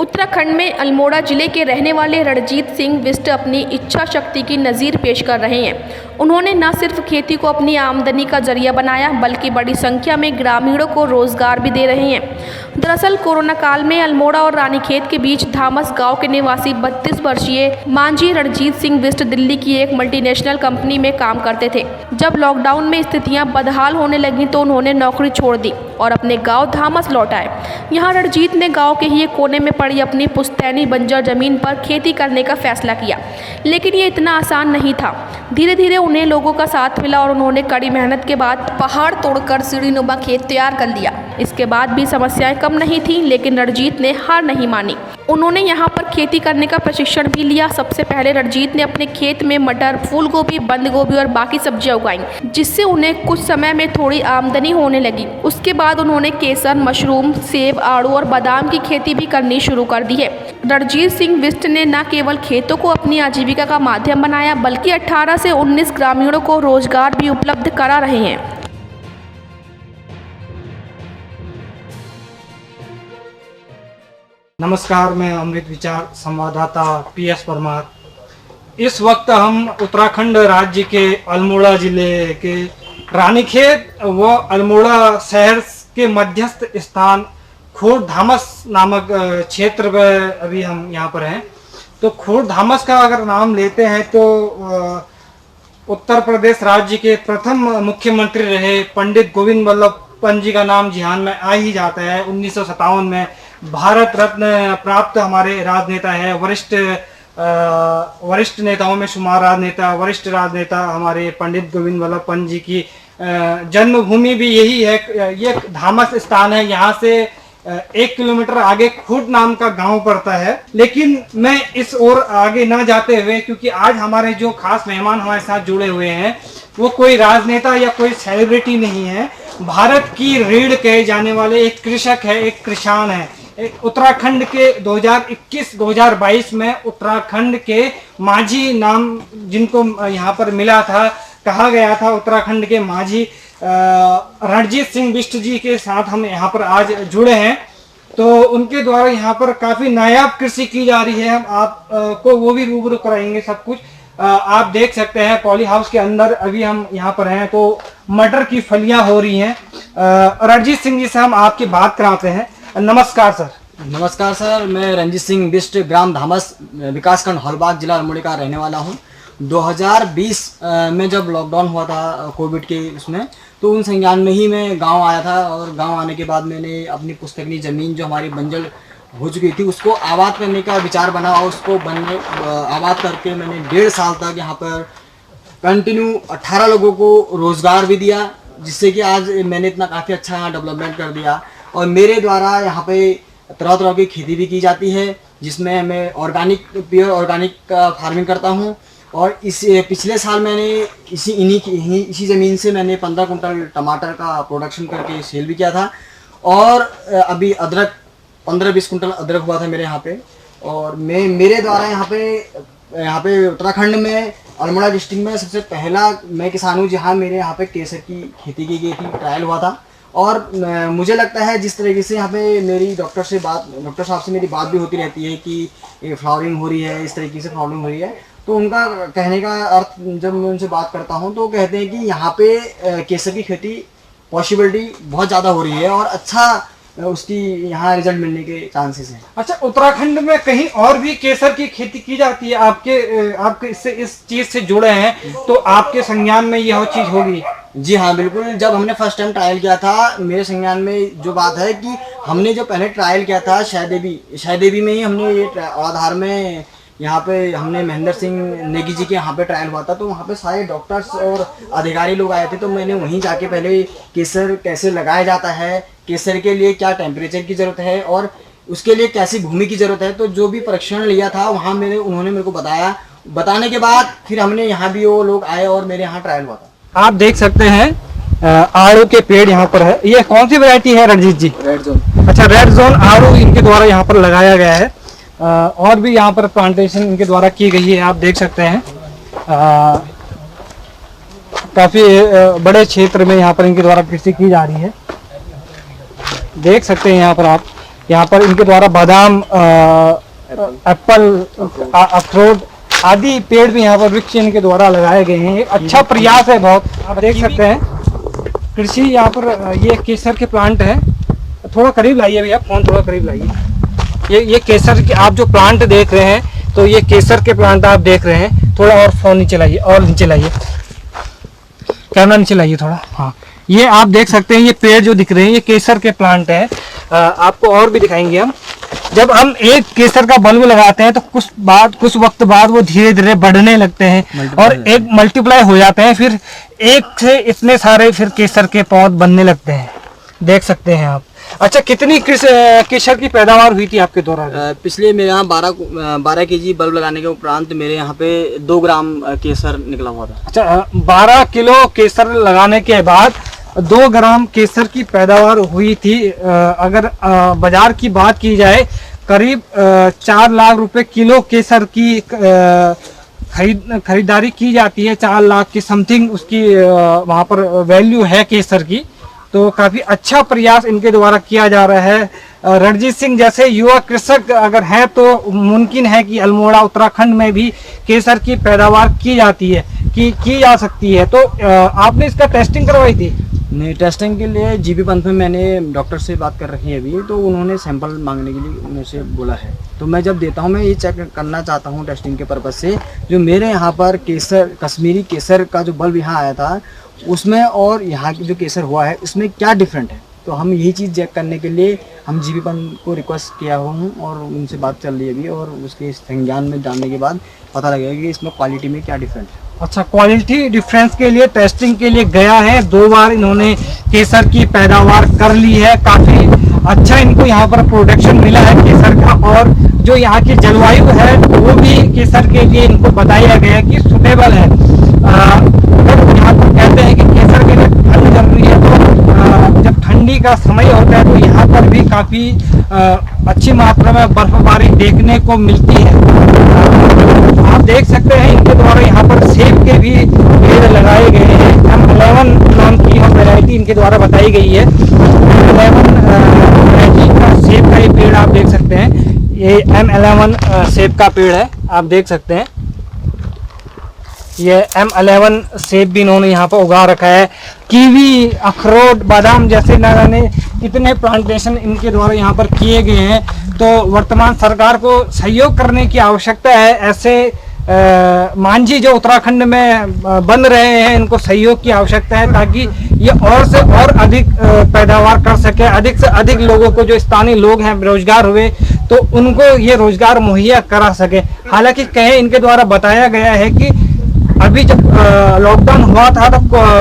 उत्तराखंड में अल्मोड़ा जिले के रहने वाले रणजीत सिंह बिष्ट अपनी इच्छा शक्ति की नज़ीर पेश कर रहे हैं। उन्होंने न सिर्फ खेती को अपनी आमदनी का जरिया बनाया बल्कि बड़ी संख्या में ग्रामीणों को रोजगार भी दे रहे हैं। दरअसल कोरोना काल में अल्मोड़ा और रानीखेत के बीच धामस गांव के निवासी 32 वर्षीय मांझी रणजीत सिंह बिष्ट दिल्ली की एक मल्टीनेशनल कंपनी में काम करते थे। जब लॉकडाउन में स्थितियां बदहाल होने लगी तो उन्होंने नौकरी छोड़ दी और अपने गाँव धामस लौट आए। यहाँ रणजीत ने गाँव के ही एक कोने में पड़ी अपनी पुश्तैनी बंजर जमीन पर खेती करने का फैसला किया, लेकिन ये इतना आसान नहीं था। धीरे धीरे उन्हें लोगों का साथ मिला और उन्होंने कड़ी मेहनत के बाद पहाड़ तोड़कर सीढ़ीनुमा खेत तैयार कर लिया। इसके बाद भी समस्याएं कम नहीं थीं, लेकिन रणजीत ने हार नहीं मानी। उन्होंने यहाँ पर खेती करने का प्रशिक्षण भी लिया। सबसे पहले रणजीत ने अपने खेत में मटर, फूल गोभी, बंद गोभी और बाकी सब्जियां उगाई, जिससे उन्हें कुछ समय में थोड़ी आमदनी होने लगी। उसके बाद उन्होंने केसर, मशरूम, सेब, आड़ू और बादाम की खेती भी करनी शुरू कर दी है। रणजीत सिंह बिष्ट ने न केवल खेतों को अपनी आजीविका का माध्यम बनाया बल्कि 18 से 19 ग्रामीणों को रोजगार भी उपलब्ध करा रहे हैं। नमस्कार, मैं अमृत विचार संवाददाता PS परमार। इस वक्त हम उत्तराखंड राज्य के अल्मोड़ा जिले के रानीखेत व अल्मोड़ा शहर के मध्यस्थ स्थान खोड़ धामस नामक क्षेत्र में अभी हम यहाँ पर हैं। तो खोड़ धामस का अगर नाम लेते हैं तो उत्तर प्रदेश राज्य के प्रथम मुख्यमंत्री रहे पंडित गोविंद वल्लभ पंत जी का नाम ध्यान में आ ही जाता है। 1957 में भारत रत्न प्राप्त हमारे राजनेता है, वरिष्ठ नेताओं में शुमार राजनेता, वरिष्ठ राजनेता हमारे पंडित गोविंद वल्लभ पंत जी की जन्मभूमि भी यही है। ये धामस स्थान है। यहाँ से 1 किलोमीटर आगे खूट नाम का गांव पड़ता है। लेकिन मैं इस ओर आगे न जाते हुए, क्योंकि आज हमारे जो खास मेहमान हमारे साथ जुड़े हुए हैं वो कोई राजनेता या कोई सेलिब्रिटी नहीं है। भारत की रीढ़ कहे जाने वाले एक कृषक है, एक किसान है। उत्तराखंड के 2021-2022 में उत्तराखंड के मांझी नाम जिनको यहाँ पर मिला था, कहा गया था उत्तराखंड के मांझी रणजीत सिंह बिष्ट जी के साथ हम यहाँ पर आज जुड़े हैं। तो उनके द्वारा यहाँ पर काफी नायाब कृषि की जा रही है। हम आपको वो भी रूबरू कराएंगे सब कुछ। आप देख सकते हैं पॉली हाउस के अंदर अभी हम यहाँ पर हैं तो मटर की फलियां हो रही हैं। रणजीत सिंह जी से हम आपकी बात कराते हैं। नमस्कार सर। नमस्कार सर, मैं रणजीत सिंह बिष्ट ग्राम धामस विकासखंड हॉलबाग जिला अल्मोड़ा का रहने वाला हूँ। 2020 में जब लॉकडाउन हुआ था कोविड के उसमें, तो उन संज्ञान में ही मैं गांव आया था और गांव आने के बाद मैंने अपनी पुश्तैनी ज़मीन जो हमारी बंजर हो चुकी थी उसको आबाद करने का विचार बना और उसको आबाद करके मैंने 1.5 साल तक यहाँ पर कंटिन्यू 18 लोगों को रोज़गार भी दिया, जिससे कि आज मैंने इतना काफ़ी अच्छा डेवलपमेंट कर दिया। और मेरे द्वारा यहाँ पे तरह तरह की खेती भी की जाती है, जिसमें मैं प्योर ऑर्गेनिक फार्मिंग करता हूँ। और इस पिछले साल मैंने इसी ज़मीन से मैंने 15 कुंटल टमाटर का प्रोडक्शन करके सेल भी किया था। और अभी अदरक 15-20 कुंटल अदरक हुआ था मेरे यहाँ पे। और मेरे द्वारा यहाँ पे उत्तराखंड में अल्मोड़ा डिस्ट्रिक्ट में सबसे पहला मैं किसान हूँ जहाँ मेरे यहाँ पे केसर की खेती की गई थी, ट्रायल हुआ था। और मुझे लगता है जिस तरीके से यहाँ पे मेरी डॉक्टर साहब से मेरी बात भी होती रहती है कि फ्लावरिंग हो रही है, इस तरीके से फ्लावरिंग हो रही है, तो उनका कहने का अर्थ जब मैं उनसे बात करता हूँ तो कहते हैं कि यहाँ पे केसर की खेती पॉसिबिलिटी बहुत ज़्यादा हो रही है और अच्छा उसकी यहाँ रिजल्ट मिलने के चांसेस हैं। अच्छा, उत्तराखंड में कहीं और भी केसर की खेती की जाती है? आपके इससे इस चीज से जुड़े हैं तो आपके संज्ञान में यह चीज होगी? जी हाँ, बिल्कुल। जब हमने फर्स्ट टाइम ट्रायल किया था, मेरे संज्ञान में जो बात है कि हमने जो पहले ट्रायल किया था शायदेवी में ही हमने ये आधार में यहाँ पे हमने महेंद्र सिंह नेगी जी के यहाँ पे ट्रायल हुआ था। तो वहाँ पे सारे डॉक्टर्स और अधिकारी लोग आए थे, तो मैंने वहीं जाके पहले केसर कैसे लगाया जाता है, केसर के लिए क्या टेम्परेचर की ज़रूरत है और उसके लिए कैसी भूमि की ज़रूरत है, तो जो भी परीक्षण लिया था वहाँ उन्होंने मेरे को बताया। बताने के बाद फिर हमने यहाँ भी वो लोग आए और मेरे यहाँ ट्रायल हुआ था। आप देख सकते हैं आड़ू के पेड़ यहाँ पर है। ये कौन सी वैरायटी है रणजीत जी? Red zone. अच्छा, रेड जोन आड़ू इनके द्वारा यहाँ पर लगाया गया है। और भी यहाँ पर प्लांटेशन इनके द्वारा की गई है। आप देख सकते हैं काफी बड़े क्षेत्र में यहाँ पर इनके द्वारा कृषि की जा रही है। देख सकते हैं यहाँ पर आप यहाँ पर इनके द्वारा बादाम, एप्पल, अखरोट आदि पेड़ भी यहाँ पर वृक्ष इनके द्वारा लगाए गए हैं। एक अच्छा प्रयास है बहुत। आप देख सकते हैं कृषि यहाँ पर, ये केसर के प्लांट है। थोड़ा करीब लाइए भैया, फोन थोड़ा करीब लाइए। ये केसर के आप जो प्लांट देख रहे हैं, तो ये केसर के प्लांट आप देख रहे हैं। थोड़ा और फोन नीचे लाइए, और नीचे लाइए, कैमरा नीचे लाइए थोड़ा। हाँ, ये आप देख सकते हैं, ये पेड़ जो दिख रहे हैं ये केसर के प्लांट है। आपको और भी दिखाएंगे हम। जब हम एक केसर का बल्ब लगाते हैं तो कुछ वक्त बाद वो धीरे धीरे बढ़ने लगते हैं और एक मल्टीप्लाई हो जाते हैं, फिर एक से इतने सारे फिर केसर के पौध बनने लगते हैं। देख सकते हैं आप। अच्छा, कितनी केसर की पैदावार हुई थी आपके दौरान? पिछले मेरे यहाँ 12 केजी बल्ब लगाने के उपरांत मेरे यहाँ पे 2 ग्राम केसर निकला हुआ था। अच्छा, 12 किलो केसर लगाने के बाद 2 ग्राम केसर की पैदावार हुई थी। अगर बाजार की बात की जाए, करीब 4 लाख रुपए किलो केसर की खरीदारी की जाती है। 4 लाख की समथिंग उसकी वहाँ पर वैल्यू है केसर की। तो काफी अच्छा प्रयास इनके द्वारा किया जा रहा है। रणजीत सिंह जैसे युवा कृषक अगर हैं तो मुमकिन है कि अल्मोड़ा उत्तराखंड में भी केसर की पैदावार की जाती है, की जा सकती है। तो आपने इसका टेस्टिंग करवाई थी? नहीं, टेस्टिंग के लिए जीबी पंथ में मैंने डॉक्टर से बात कर रखी है अभी, तो उन्होंने सैंपल मांगने के लिए मेरे से बोला है। तो मैं जब देता हूँ, मैं ये चेक करना चाहता हूँ टेस्टिंग के पर्पज़ से, जो मेरे यहाँ पर केसर, कश्मीरी केसर का जो बल्ब यहाँ आया था उसमें और यहाँ की जो केसर हुआ है उसमें क्या डिफरेंट है। तो हम यही चीज़ चेक करने के लिए हम जीबी पंथ को रिक्वेस्ट किया हूँ और उनसे बात चल रही है अभी, और उसके संज्ञान में जानने के बाद पता लगेगा कि इसमें क्वालिटी में क्या डिफरेंस है। अच्छा, क्वालिटी डिफरेंस के लिए टेस्टिंग के लिए गया है। 2 बार इन्होंने केसर की पैदावार कर ली है। काफी अच्छा इनको यहाँ पर प्रोडक्शन मिला है केसर का, और जो यहाँ की जलवायु है वो भी केसर के लिए इनको बताया गया है कि सुटेबल है। यहाँ पर कहते हैं कि केसर के लिए ठंड जरूरी है, तो जब ठंडी का समय होता है तो यहाँ पर भी काफी अच्छी मात्रा में बर्फबारी देखने को मिलती है। आप देख सकते हैं इनके द्वारा यहाँ पर सेब के भी पेड़ लगाए गए हैं। M11 नाम की वैरायटी इनके द्वारा बताई गई है। M11 वैरायटी का सेब का ये पेड़ आप देख सकते हैं। ये M11 सेब का पेड़ है, आप देख सकते हैं। ये M11 सेब भी इन्होंने यहाँ पर उगा रखा है। कीवी, अखरोट, बादाम जैसे न जाने कितने प्लांटेशन इनके द्वारा यहाँ पर किए गए हैं। तो वर्तमान सरकार को सहयोग करने की आवश्यकता है। ऐसे मांझी जो उत्तराखंड में बन रहे हैं, इनको सहयोग की आवश्यकता है ताकि ये और से और अधिक पैदावार कर सके। अधिक से अधिक लोगों को, जो स्थानीय लोग हैं बेरोजगार हुए, तो उनको ये रोजगार मुहैया करा सके। हालांकि कहीं इनके द्वारा बताया गया है कि अभी जब लॉकडाउन हुआ था तो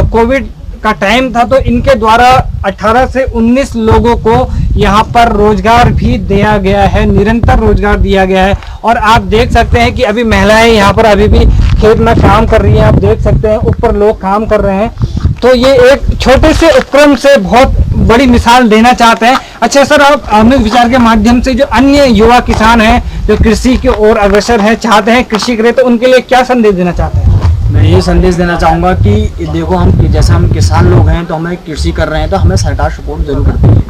कोविड का टाइम था, तो इनके द्वारा 18 से 19 लोगों को यहाँ पर रोजगार भी दिया गया है, निरंतर रोजगार दिया गया है। और आप देख सकते हैं कि अभी महिलाएं यहाँ पर अभी भी खेत में काम कर रही हैं। आप देख सकते हैं ऊपर लोग काम कर रहे हैं। तो ये एक छोटे से उपक्रम से बहुत बड़ी मिसाल देना चाहते हैं। अच्छा सर, आप अमृत विचार के माध्यम से जो अन्य युवा किसान हैं जो कृषि की ओर अग्रसर है, चाहते हैं कृषि करें, तो उनके लिए क्या संदेश देना चाहते हैं? मैं ये संदेश देना चाहूँगा कि देखो, हम जैसे हम किसान लोग हैं तो हमें कृषि कर रहे हैं, तो हमें सरकार सपोर्ट जरूर करती है।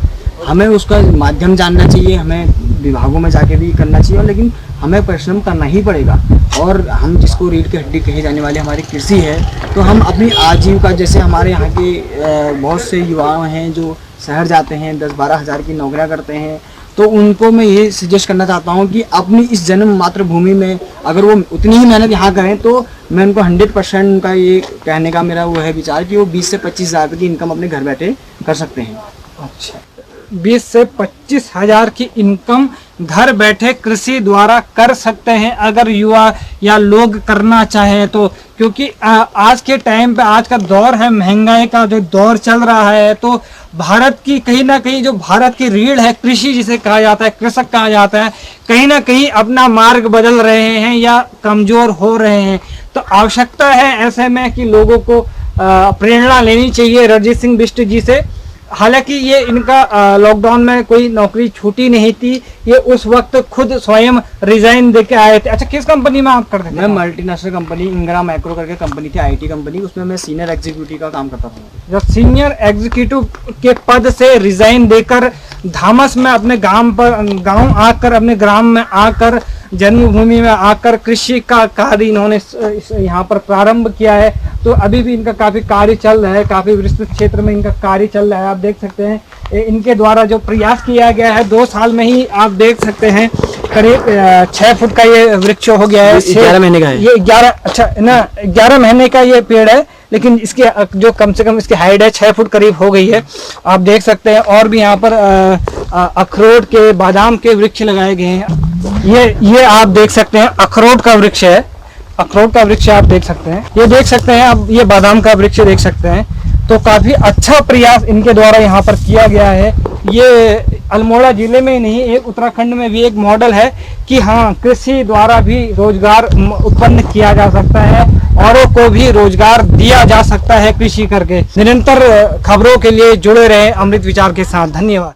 हमें उसका माध्यम जानना चाहिए, हमें विभागों में जाके भी करना चाहिए, लेकिन हमें परिश्रम करना ही पड़ेगा। और हम जिसको रीढ़ की हड्डी कही जाने वाली हमारी कृषि है, तो हम अपनी आजीविका, जैसे हमारे यहाँ के बहुत से युवा हैं जो शहर जाते हैं, 10-12 हज़ार की नौकरियाँ करते हैं, तो उनको मैं ये सजेस्ट करना चाहता हूँ कि अपनी इस जन्म मातृभूमि में अगर वो उतनी ही मेहनत यहाँ करें, तो मैं उनको 100% उनका ये कहने का मेरा वो है विचार कि वो 20 से 25 हज़ार की इनकम अपने घर बैठे कर सकते हैं। अच्छा, 20 से 25 हज़ार की इनकम घर बैठे कृषि द्वारा कर सकते हैं अगर युवा या लोग करना चाहें तो। क्योंकि आज के टाइम पे, आज का दौर है, महंगाई का जो दौर चल रहा है, तो भारत की कहीं ना कहीं जो भारत की रीढ़ है, कृषि जिसे कहा जाता है, कृषक कहा जाता है, कहीं ना कहीं अपना मार्ग बदल रहे हैं या कमजोर हो रहे हैं। तो आवश्यकता है ऐसे में कि लोगों को प्रेरणा लेनी चाहिए रणजीत सिंह बिष्ट जी से। हालांकि ये इनका लॉकडाउन में कोई नौकरी छूटी नहीं थी, ये उस वक्त खुद स्वयं रिजाइन देके आए थे। अच्छा, किस कंपनी में आप करते थे? मैं मल्टीनेशनल कंपनी इंग्रा मैक्रो करके कंपनी थी, आईटी कंपनी, उसमें मैं सीनियर एग्जीक्यूटिव का काम करता था। जब सीनियर एग्जीक्यूटिव के पद से रिजाइन देकर धामस में अपने गांव आकर, अपने ग्राम में आकर, जन्मभूमि में आकर कृषि का कार्य इन्होंने यहाँ पर प्रारंभ किया है। तो अभी भी इनका काफ़ी कार्य चल रहा है, काफ़ी विस्तृत क्षेत्र में इनका कार्य चल रहा है। आप देख सकते हैं इनके द्वारा जो प्रयास किया गया है 2 साल में ही आप देख सकते हैं करीब 6 फुट का ये वृक्ष हो गया है। 11 महीने का है ये 11 महीने का ये पेड़ है, लेकिन इसके जो कम से कम इसकी हाइट है 6 फुट करीब हो गई है। आप देख सकते हैं और भी यहाँ पर अखरोट के, बादाम के वृक्ष लगाए गए हैं। ये आप देख सकते हैं अखरोट का वृक्ष है, अखरोट का वृक्ष आप देख सकते हैं। ये देख सकते हैं आप, ये बादाम का वृक्ष देख सकते हैं। तो काफी अच्छा प्रयास इनके द्वारा यहाँ पर किया गया है। ये अल्मोड़ा जिले में ही नहीं, एक उत्तराखंड में भी एक मॉडल है कि हाँ, कृषि द्वारा भी रोजगार उत्पन्न किया जा सकता है, औरों को भी रोजगार दिया जा सकता है कृषि करके। निरंतर खबरों के लिए जुड़े रहे अमृत विचार के साथ। धन्यवाद।